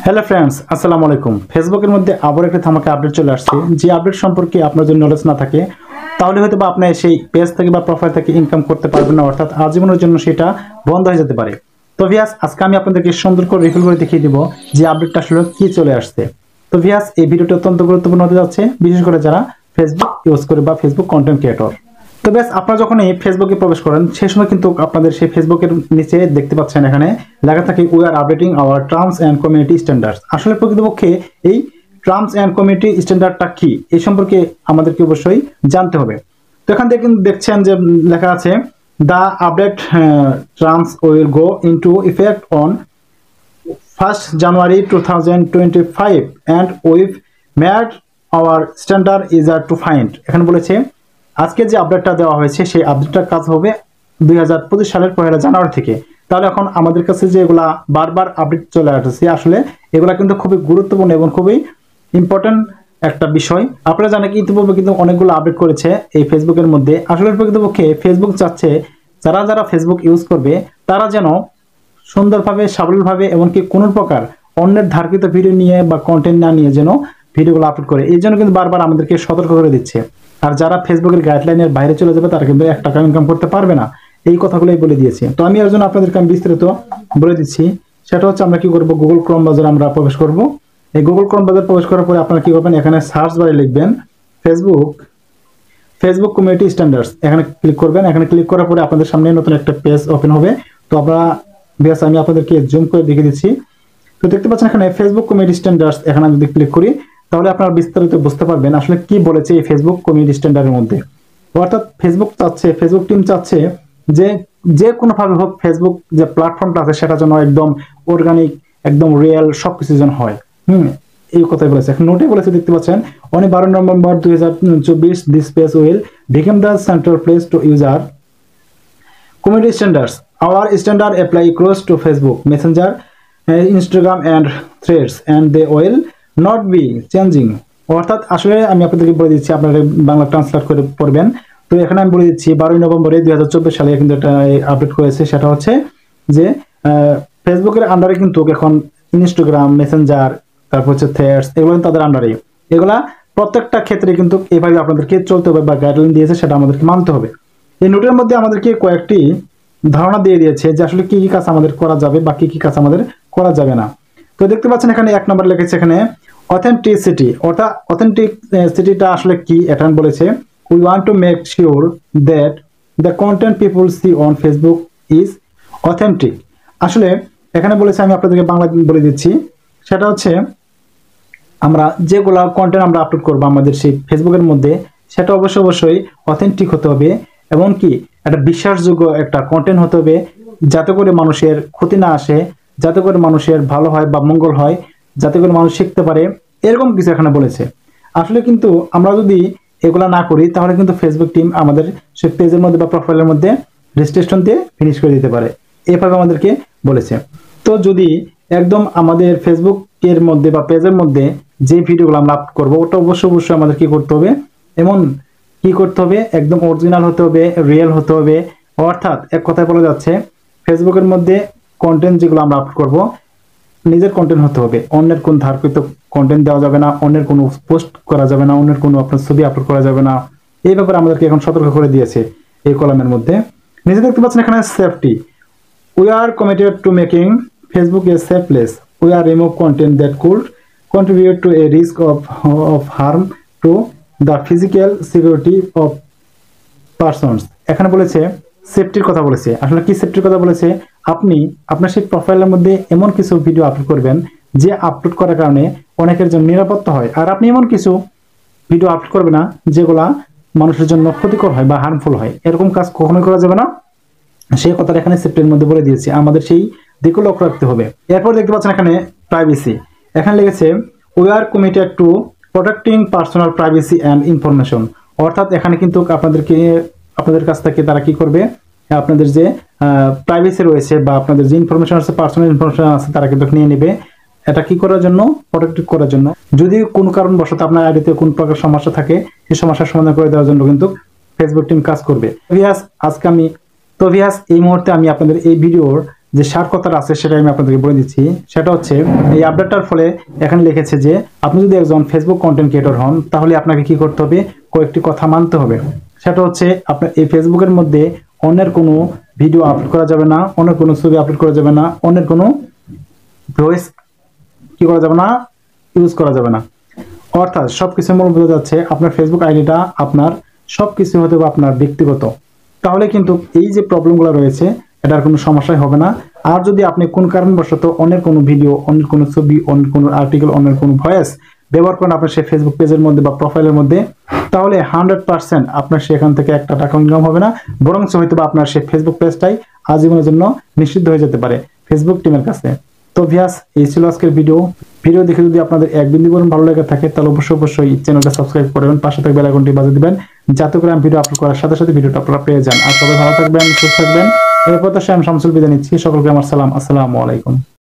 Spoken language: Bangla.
হ্যালো ফ্রেন্ডস, আসসালামু আলাইকুম। ফেসবুকের মধ্যে আবার একটা ধামাকা আপডেট চলে আসছে। যে আপডেট সম্পর্কে আপনার যদি নলেজ না থাকে তাহলে হয়তো বা আপনি সেই পেজ থেকে বা প্রোফাইল থেকে ইনকাম করতে পারবেন না, অর্থাৎ আজীবনের জন্য সেটা বন্ধ হয়ে যেতে পারে। তো ভিয়াস, আজকে আমি আপনাদেরকে সুন্দর করে রিভিউ করে দেখিয়ে দিব যে আপডেটটা আসলে কি চলে আসছে। তো ভিয়াস, এই ভিডিওটা অত্যন্ত গুরুত্বপূর্ণ হতে যাচ্ছে, বিশেষ করে যারা ফেসবুক ইউজ করে বা ফেসবুক কন্টেন্ট ক্রিয়েটর। তো ব্যাস, আপনারা যখন এই ফেসবুকে প্রবেশ করেন সেই সময় কিন্তু আপনাদের সেই ফেসবুকের নিচে দেখতে পাচ্ছেন এখানে লেখা থাকে we are updating our terms and community standards. আসলে প্রকৃতপক্ষে এই টার্মস অ্যান্ড কমিউনিটি স্ট্যান্ডার্ডটা কি, এই সম্পর্কে আমাদেরকে অবশ্যই জানতে হবে। তো এখান থেকে কিন্তু দেখছেন যে লেখা আছে the update terms will go into effect on 1st January 2025 and we've made our standard easier to find। এখানে বলেছে আজকে যে আপডেটটা দেওয়া হয়েছে সেই আপডেটটার কাজ হবে 2025 সালের 1 জানুয়ারি থেকে। তাহলে এখন আমাদের কাছে যে এগুলা বারবার আপডেট চলে আসছে, আসলে এগুলা কিন্তু খুবই গুরুত্বপূর্ণ এবং খুবই ইম্পর্টেন্ট একটা বিষয়। আপনারা জানেন কি ইতিপূর্বে কিন্তু অনেকগুলো আপডেট করেছে এই ফেসবুকের মধ্যে। আসলে প্রকৃতপক্ষে ফেসবুক চাচ্ছে যারা যারা ফেসবুক ইউজ করবে তারা যেন সুন্দরভাবে, সাবলীলভাবে, এমনকি কোনো প্রকার অন্যের ধারকৃত ভিডিও নিয়ে বা কন্টেন্ট না নিয়ে যেন ভিডিওগুলো আপলোড করে। এই জন্য কিন্তু বারবার আমাদেরকে সতর্ক করে দিচ্ছে। আর যারা ফেসবুকের গাইডলাইনের বাইরে চলে যাবে তারা কিন্তু 1 টাকা ইনকাম করতে পারবে না, এই কথাগুলোই বলে দিয়েছে। তো আমি এর জন্য আপনাদেরকে আমি বিস্তারিত বলে দিচ্ছি। সেটা হচ্ছে আমরা কি করব, গুগল ক্রোম ব্রাউজারে আমরা প্রবেশ করব। এই গুগল ক্রোম ব্রাউজারে প্রবেশ করার পরে আপনারা কি করবেন, এখানে সার্চ বারে লিখবেন ফেসবুক কমিউনিটি স্ট্যান্ডার্ডস। এখানে ক্লিক করবেন। এখানে ক্লিক করার পরে আপনাদের সামনে নতুন একটা পেজ ওপেন হবে। তো আপনারা বেশ, আমি আপনাদেরকে জুম করে দেখিয়ে দিচ্ছি। তো দেখতে পাচ্ছেন এখানে ফেসবুক কমিউনিটি স্ট্যান্ডার্ডস। এখানে যদি ক্লিক করি তাহলে আপনারা বিস্তারিত বুঝতে পারবেন আসলে কি বলেছে এই ফেসবুক কমিউনিটি স্ট্যান্ডার্ডের মধ্যে। অর্থাৎ ফেসবুক টিম চাচ্ছে যে যে কোনোভাবে হোক ফেসবুক যে প্ল্যাটফর্মটা আছে সেটা যেন একদম অর্গানিক, একদম রিয়েল সবকিছু যেন হয়। এই কথাই বলেছে। এখন নোটে বলেছে, দেখতে পাচ্ছেন on 12 November 2024 this page will become the central place to user community standards. Our standard apply across to Facebook, Messenger, Instagram and Threads, and they will not be changing। অর্থাৎ আসলে আমি আপনাদেরকে বলে দিচ্ছি, আপনারা বাংলা ট্রান্সলেট করে পড়বেন। তো এখানে আমি বলে দিচ্ছি 12 নভেম্বরে 2024 সালে কিন্তু একটা আপডেট করেছে। সেটা হচ্ছে যে ফেসবুকের আন্ডারে কিন্তু এখন ইনস্টাগ্রাম, মেসেঞ্জার, তারপর হচ্ছে থ্রেডস, এগুলো কিন্তু তাদের আন্ডারে। এগুলা প্রত্যেকটা ক্ষেত্রে কিন্তু এইভাবে আপনাদেরকে চলতে হবে বা গাইডলাইন দিয়েছে, সেটা আমাদেরকে মানতে হবে। এই নোটের মধ্যে আমাদেরকে কয়েকটি ধারণা দিয়ে দিয়েছে যে আসলে কি কি কাজ আমাদের করা যাবে বা কি কি কাজ আমাদের করা যাবে না। তো দেখতে পাচ্ছেন এখানে 1 নম্বর লিখেছে এখানে অথেন্টিসিটি। অর্থাৎ অথেন্টিসিটিটা আসলে কি, এটা বলেছে we want to make sure that the content people see on Facebook is authentic. আসলে এখানে বলেছে, আমি আপনাদেরকে বাংলা বলে দিচ্ছি। সেটা হচ্ছে আমরা যেগুলা কন্টেন্ট আমরা আপলোড করবো আমাদের সেই ফেসবুকের মধ্যে, সেটা অবশ্যই অথেন্টিক হতে হবে, এমনকি একটা বিশ্বাসযোগ্য একটা কন্টেন্ট হতে হবে, যাতে করে মানুষের ক্ষতি না আসে, যাতে করে মানুষের ভালো হয় বা মঙ্গল হয়, যাতে করে মানুষ শিখতে পারে, এরকম কিছু এখানে বলেছে। আসলে কিন্তু আমরা যদি এগুলা না করি তাহলে কিন্তু ফেসবুক টিম আমাদের সেই পেজের মধ্যে বা প্রোফাইলের মধ্যে রেজিস্ট্রেশন দিয়ে ফিনিশ করে দিতে পারে, এভাবে আমাদেরকে বলেছে। তো যদি একদম আমাদের ফেসবুকের মধ্যে বা পেজের মধ্যে যে ভিডিওগুলো আমরা আপলোড করবো ওটা অবশ্যই আমাদের কি করতে হবে, একদম অরিজিনাল হতে হবে, রিয়েল হতে হবে। অর্থাৎ এক কথায় বলা যাচ্ছে ফেসবুকের মধ্যে কন্টেন্ট যেগুলো আমরা আপলোড করব নিজের কন্টেন্ট হতে হবে, অন্যের কোন ধারকৃত কন্টেন্ট দেওয়া যাবে না, অন্যের কোনো পোস্ট করা যাবে না, অন্যের কোনো আপনার ছবি আপলোড করা যাবে না। এই ব্যাপারে আমাদেরকে এখন সতর্ক করে দিয়েছে এই কলামের মধ্যে। নিচে দেখতে পাচ্ছেন এখানে safety. We are committed two making Facebook a safe place. We are remove content that could contribute to a risk of harm to the physical security of persons। এখানে বলেছে সেফটির কথা বলেছে। আসলে কি সেফটির কথা বলেছে, আপনি আপনার সেই প্রোফাইলের মধ্যে এমন কিছু ভিডিও আপলোড করবেন যে আপলোড করার কারণে অনেকের জন্য নিরাপত্তা হয়, আর আপনি এমন কিছু ভিডিও আপলোড করবেন না যেগুলা মানুষের জন্য ক্ষতিকর হয় বা হার্মফুল হয়। এরকম কাজ কখনোই করা যাবে না, সেই কথাটা এখানে সেফটির মধ্যে বলে দিয়েছি। আমাদের সেই দিকে লক্ষ্য রাখতে হবে। এরপর দেখতে পাচ্ছেন এখানে প্রাইভেসি। এখানে লিখেছে we are committed two protecting personal privacy and information. অর্থাৎ এখানে কিন্তু আপনাদের কাছ থেকে তারা কি করবে, আপনাদের যে প্রাইভেসি রয়েছে বা আপনাদের যে ইনফরমেশন আছে, পার্সোনাল ইনফরমেশন আছে, তারা কিন্তু নিয়ে নেবে। এটা কি করার জন্য, প্রোটেক্ট করার জন্য। যদি কোনো কারণবশত আপনার আইডিতে কোন প্রকার সমস্যা থাকে সেই সমস্যার সমাধান করে দেওয়ার জন্য কিন্তু ফেসবুক টিম কাজ করবে। ভিয়াস এই মুহূর্তে আমি আপনাদের এই ভিডিওর যে সার কথাটা আছে সেটা আমি আপনাদেরকে বলে দিচ্ছি। সেটা হচ্ছে এই আপডেটটার ফলে এখানে লিখেছে যে আপনি যদি একজন ফেসবুক কন্টেন্ট ক্রিয়েটর হন তাহলে আপনাকে কি করতে হবে, কয়েকটি কথা মানতে হবে। সেটা হচ্ছে আপনার এই ফেসবুকের মধ্যে অন্যের কোনো ভিডিও আপলোড করা যাবে না, অন্যের কোনো ছবি আপলোড করা যাবে না, অন্যের কোনো ভয়েস কি করা যাবে না, ইউজ করা যাবে না। অর্থাৎ সবকিছু মূল বোঝা যাচ্ছে আপনার ফেসবুক আইডিটা আপনার সবকিছু হতে হবে আপনার ব্যক্তিগত। তাহলে কিন্তু এই যে প্রবলেমগুলো রয়েছে এটার কোনো সমস্যাই হবে না। আর যদি আপনি কোন কারণবশত অন্যের কোনো ভিডিও, অন্যের কোনো ছবি, অন্যের কোনো আর্টিকেল, অন্যের কোনো ভয়েস ব্যবহার করেন আপনার সেই ফেসবুক পেজের মধ্যে বা প্রোফাইলের মধ্যে, তাহলে 100% আপনার সেখান থেকে একটা টাকা ইনকাম হবে না, বরঞ্চ হয়তো বা আপনার সেই ফেসবুক পেজটাই আজীবনের জন্য নিষিদ্ধ হয়ে যেতে পারে ফেসবুক টিমের কাছে। তো ভিউয়ার্স, এই ছিল আজকের ভিডিও দেখে যদি আপনাদের এক বিন্দু পরিমাণ ভালো লেগে থাকে তাহলে অবশ্যই চ্যানেলটা সাবস্ক্রাইব করবেন, পাশে থাকা বেল আইকনটি বাজিয়ে দিবেন, যাতে করে আমি ভিডিও আপলোড করার সাথে সাথে ভিডিওটা আপনারা পেয়ে যান। আর সবাই ভালো থাকবেন, সুস্থ থাকবেন। এরপর তো আমি শামসুল বিদায় নিচ্ছি। সকলকে আমার সালাম, আসসালামু আলাইকুম।